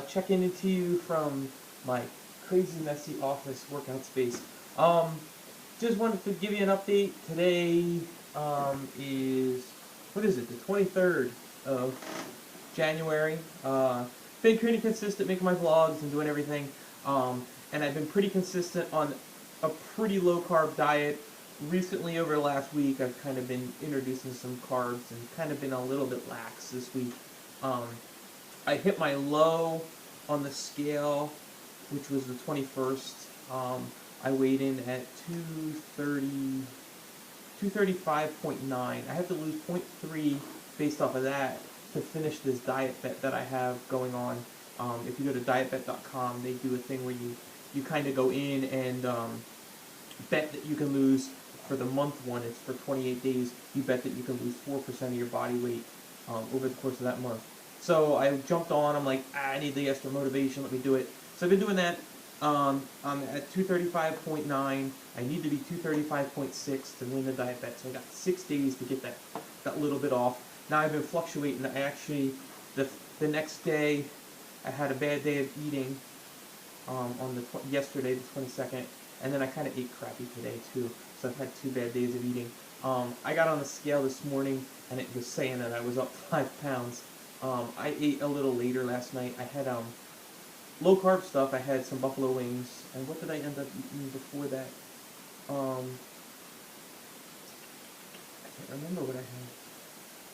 checking into you from my crazy messy office workout space. Um, just wanted to give you an update. Today is, what is it, the 23rd of January. Been pretty consistent making my vlogs and doing everything. And I've been pretty consistent on a pretty low carb diet. Recently, over the last week, I've kind of been introducing some carbs and kind of been a little bit lax this week. Um, I hit my low on the scale, which was the 21st. I weighed in at 230, 235.9. I have to lose 0.3 based off of that to finish this diet bet that I have going on. If you go to dietbet.com, they do a thing where you kind of go in and bet that you can lose for the month one. It's for 28 days. You bet that you can lose 4% of your body weight over the course of that month. So I jumped on. I'm like, I need the extra motivation. Let me do it. So I've been doing that. I'm at 235.9. I need to be 235.6 to win the diet bet. So I got 6 days to get that little bit off. Now I've been fluctuating. I actually, the next day, I had a bad day of eating on yesterday, the 22nd, and then I kind of ate crappy today too. So I've had 2 bad days of eating. I got on the scale this morning, and it was saying that I was up 5 pounds. I ate a little later last night. I had low carb stuff. I had some buffalo wings, and what did I end up eating before that? I can't remember what I had.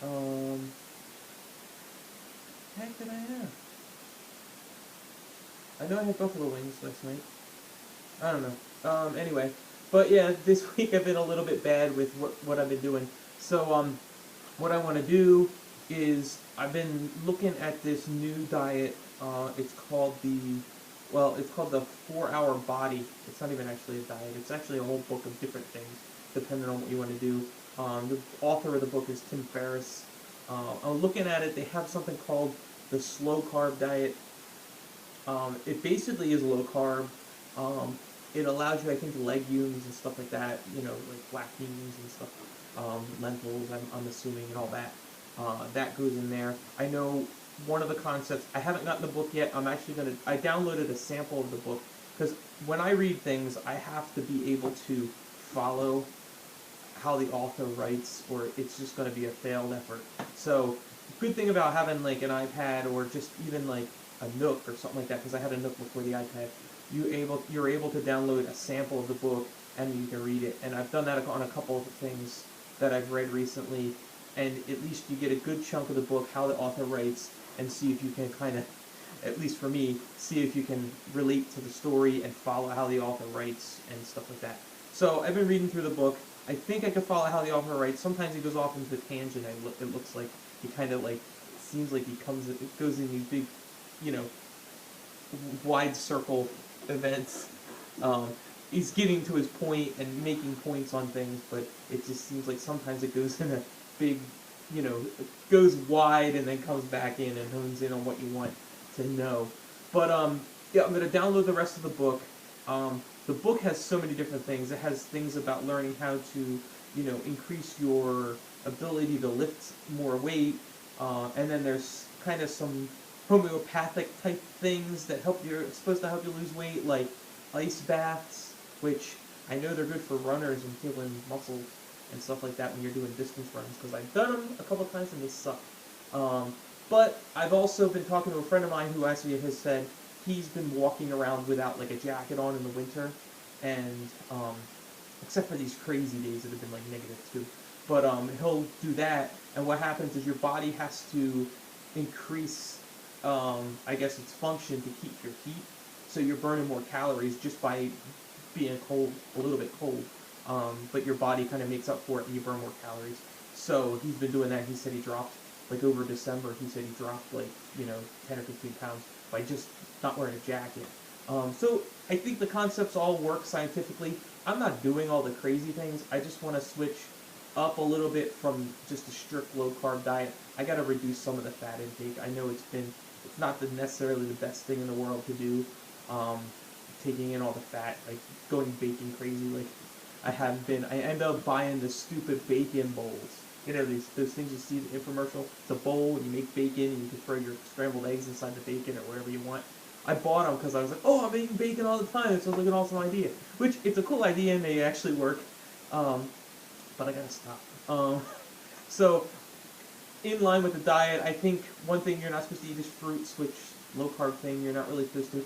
What the heck did I have? I know I had buffalo wings last night. I don't know. Anyway, but yeah, this week I've been a little bit bad with what I've been doing. So what I want to do is I've been looking at this new diet. It's called the 4-Hour Body. It's not even actually a diet. It's actually a whole book of different things, depending on what you want to do. The author of the book is Tim Ferriss. I'm looking at it. They have something called the slow carb diet. It basically is low carb. It allows you, I think, legumes and stuff like that, like black beans and stuff, lentils, I'm assuming, and all that. That goes in there. I know one of the concepts, I haven't gotten the book yet. I downloaded a sample of the book, because when I read things, I have to be able to follow how the author writes, or it's just going to be a failed effort. So, good thing about having like an iPad, or just even like a Nook or something like that, because I had a Nook before the iPad, you're able to download a sample of the book and you can read it. And I've done that on a couple of things that I've read recently, and at least you get a good chunk of the book, how the author writes, and see if you can kind of, at least for me, see if you can relate to the story and follow how the author writes and stuff like that. So I've been reading through the book. I think I can follow how the author writes. Sometimes he goes off into a tangent. It looks like he kind of like, it seems like it goes in these big, wide circle events. He's getting to his point and making points on things, but it just seems like sometimes it goes in a big, it goes wide and then comes back in and hones in on what you want to know. But yeah, I'm going to download the rest of the book. The book has so many different things. It has things about learning how to, increase your ability to lift more weight, and then there's kind of some homeopathic type things that supposed to help you lose weight, like ice baths, which I know they're good for runners and feeling muscles and stuff like that when you're doing distance runs, because I've done them a couple times and they suck. But I've also been talking to a friend of mine who actually has said he's been walking around without like a jacket on in the winter, and except for these crazy days that have been like -2. But he'll do that, and what happens is your body has to increase, I guess, its function to keep your heat, so you're burning more calories just by being cold, a little bit cold. But your body kind of makes up for it, and you burn more calories. So he's been doing that. He said he dropped, like over December, he said he dropped like 10 or 15 pounds by just not wearing a jacket. So I think the concepts all work scientifically. I'm not doing all the crazy things. I just want to switch up a little bit from just a strict low carb diet. I got to reduce some of the fat intake. I know it's not necessarily the best thing in the world to do, taking in all the fat, like going baking crazy like I have been. I end up buying the stupid bacon bowls You know, those things you see in the infomercial. It's a bowl, and you make bacon, and you can throw your scrambled eggs inside the bacon or whatever you want. I bought them because I was like, oh, I'm eating bacon all the time. It sounds like an awesome idea. Which, it's a cool idea, and they actually work. But I gotta stop. So, in line with the diet, I think one thing you're not supposed to eat is fruits, which low carb thing you're not really supposed to.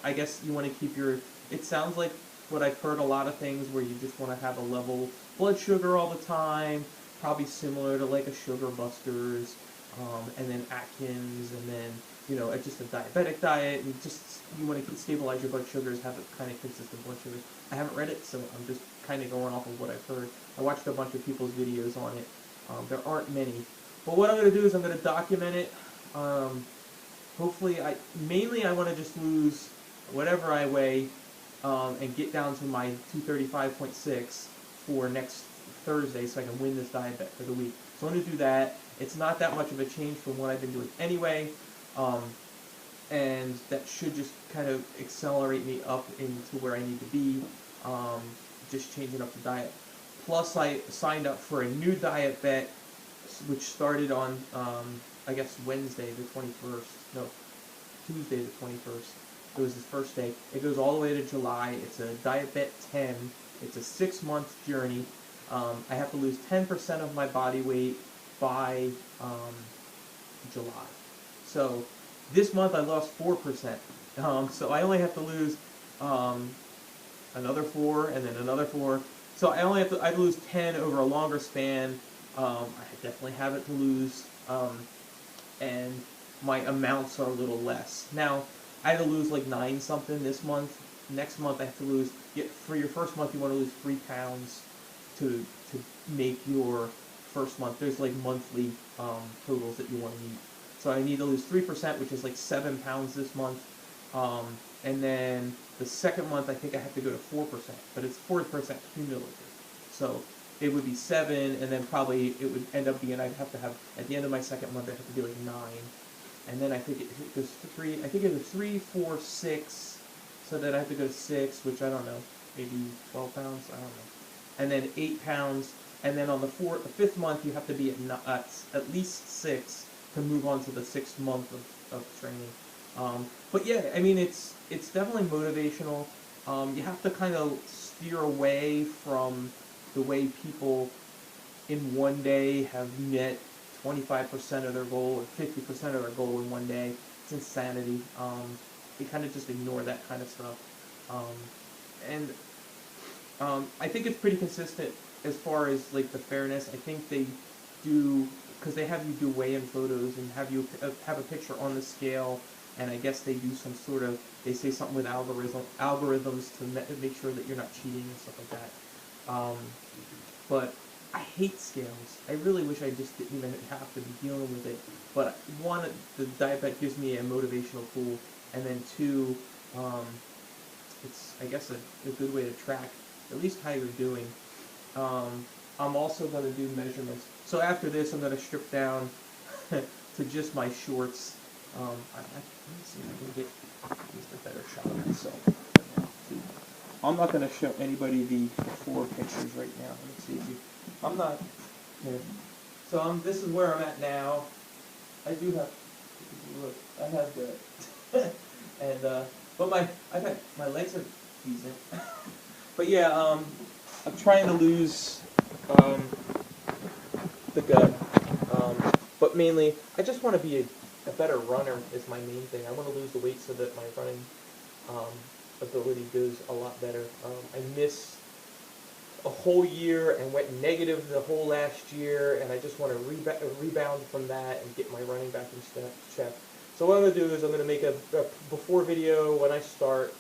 I guess you want to keep your. It sounds like what I've heard a lot of things where you just want to have a level blood sugar all the time, probably similar to like a Sugar Busters, and then Atkins, and then just a diabetic diet, and just you want to stabilize your blood sugars, have a kind of consistent blood sugars. I haven't read it, so I'm just kind of going off of what I've heard. I watched a bunch of people's videos on it. There aren't many. But what I'm going to do is I'm going to document it. Hopefully, mainly I want to just lose whatever I weigh and get down to my 235.6 for next Thursday so I can win this diet bet for the week. So I'm going to do that. It's not that much of a change from what I've been doing anyway. And that should just kind of accelerate me up into where I need to be, just changing up the diet. Plus, I signed up for a new diet bet, which started on, I guess, Wednesday the 21st. No, Tuesday the 21st. It was the first day. It goes all the way to July. It's a Diet Bet 10. It's a 6-month journey. I have to lose 10% of my body weight by July. So this month I lost 4%. So I only have to lose another 4 and then another 4. So I only have to lose 10 over a longer span. I definitely have it to lose, and my amounts are a little less. Now, I had to lose like 9 something this month. Next month I have to lose, for your first month you want to lose 3 pounds to make your first month. There's like monthly totals that you want to meet. So I need to lose 3%, which is like 7 pounds this month. And then the second month I think I have to go to 4%, but it's 4% cumulative. So it would be 7, and then probably it would end up being, I'd have to have, at the end of my second month, I'd have to be like 9. And then I think it goes 3, I think it was 3, 4, 6, so then I have to go to 6, which I don't know, maybe 12 pounds, I don't know. And then 8 pounds, and then on the 5th month, you have to be at least 6 to move on to the 6th month of training. But yeah, I mean, it's definitely motivational. You have to kind of steer away from the way people in one day have met 25% of their goal or 50% of their goal in one day. It's insanity. You kind of just ignore that kind of stuff. And I think it's pretty consistent as far as like the fairness. I think they do, because they have you do weigh-in photos and have you have a picture on the scale, and I guess they do some sort of, they say something with algorithms to make sure that you're not cheating and stuff like that. But I hate scales. I really wish I just didn't even have to be dealing with it. But one, the diet bet gives me a motivational tool, and then 2, it's, I guess, a good way to track at least how you're doing. I'm also going to do measurements. So after this, I'm going to strip down to just my shorts. Let me see if I can get at least a better shot of myself. I'm not going to show anybody the before pictures right now. Let me see if you. I'm not here. So this is where I'm at now. I do have. Look, I have that. And but my legs are decent. But yeah, I'm trying to lose the gut. But mainly, I just want to be a better runner is my main thing. I want to lose the weight so that my running ability goes a lot better. I missed a whole year and went negative the whole last year, and I just want to rebound from that and get my running back in check. So what I'm going to do is I'm going to make a before video when I start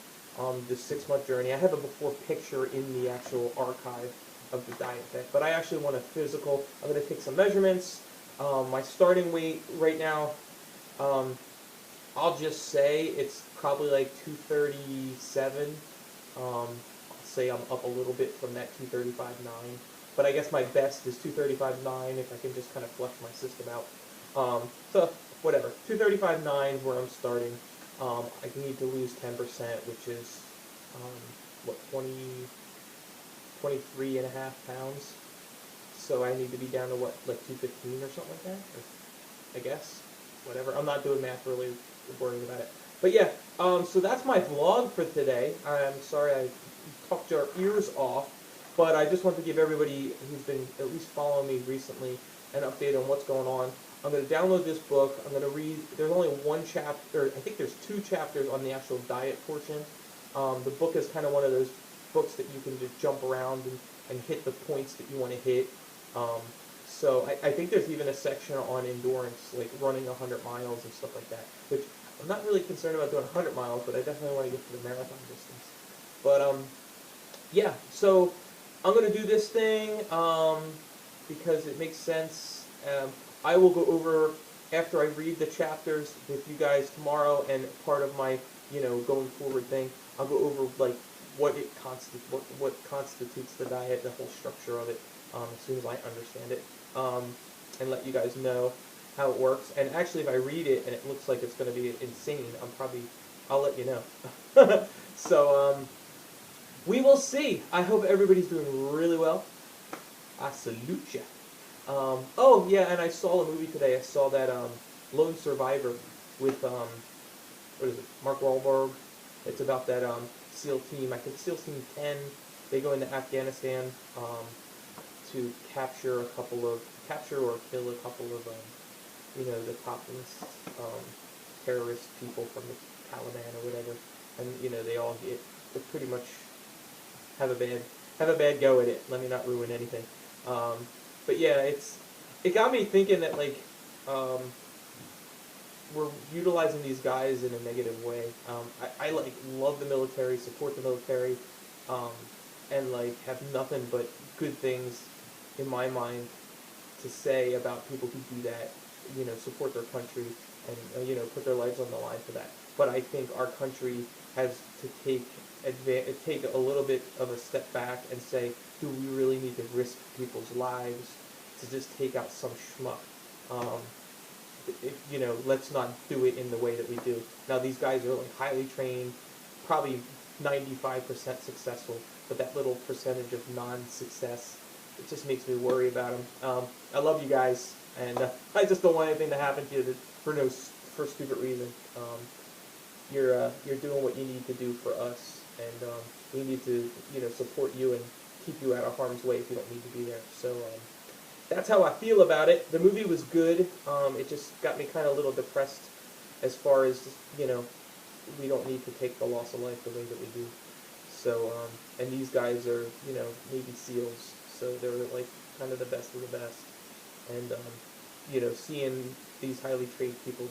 this 6-month journey. I have a before picture in the actual archive of the diet bet, but I actually want a physical. I'm going to take some measurements. My starting weight right now, I'll just say it's probably like 237. I'll say I'm up a little bit from that 235.9, but I guess my best is 235.9 if I can just kind of flush my system out. So whatever, 235.9 is where I'm starting. I need to lose 10%, which is what, 23.5 pounds. so I need to be down to what, like 215 or something like that, or, I guess, whatever. I'm not doing math really worrying about it. But yeah, so that's my vlog for today. I'm sorry I talked your ears off, but I just want to give everybody who's been at least following me recently an update on what's going on. I'm going to download this book. I'm going to read. There's only one chapter. I think there's 2 chapters on the actual diet portion. The book is kind of one of those books that you can just jump around and hit the points that you want to hit. So I think there's even a section on endurance, like running 100 miles and stuff like that, which I'm not really concerned about doing 100 miles, but I definitely want to get to the marathon distance. But yeah, so I'm going to do this thing because it makes sense. I will go over, after I read the chapters with you guys tomorrow, and part of my, going forward thing, I'll go over like what constitutes the diet, the whole structure of it, as soon as I understand it, and let you guys know how it works. And actually, if I read it and it looks like it's going to be insane, I'll let you know. So we will see. I hope everybody's doing really well. I salute ya. Oh yeah, and I saw a movie today. I saw that Lone Survivor with what is it, Mark Wahlberg. It's about that SEAL team. I think SEAL Team 10. They go into Afghanistan to capture or kill a couple of the topmost terrorist people from the Taliban or whatever, and they all they pretty much have a bad go at it. Let me not ruin anything. But yeah, it got me thinking that like we're utilizing these guys in a negative way. I like love the military, support the military, and like have nothing but good things in my mind to say about people who do that. Support their country and put their lives on the line for that. But I think our country has to take a little bit of a step back and say, do we really need to risk people's lives to just take out some schmuck? Let's not do it in the way that we do. Now, these guys are like highly trained, probably 95% successful, but that little percentage of non-success, it just makes me worry about them. I love you guys, and I just don't want anything to happen to you for stupid reason. You're doing what you need to do for us, and we need to support you and keep you out of harm's way if you don't need to be there. So that's how I feel about it. The movie was good. It just got me kind of a little depressed as far as we don't need to take the loss of life the way that we do. So and these guys are Navy SEALs, so they're like kind of the best of the best, and seeing these highly trained people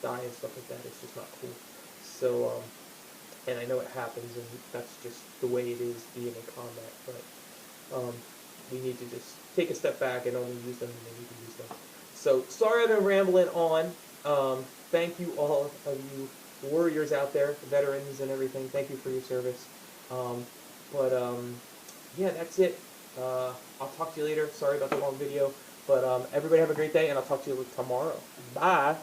die and stuff like that, it's just not cool. So and I know it happens, and that's just the way it is being in combat, but we need to just take a step back and only use them when we need to use them. So sorry I've been rambling on. Thank you all of you warriors out there, veterans and everything. Thank you for your service. Yeah, that's it. I'll talk to you later. Sorry about the long video, but everybody have a great day, and I'll talk to you tomorrow. Bye.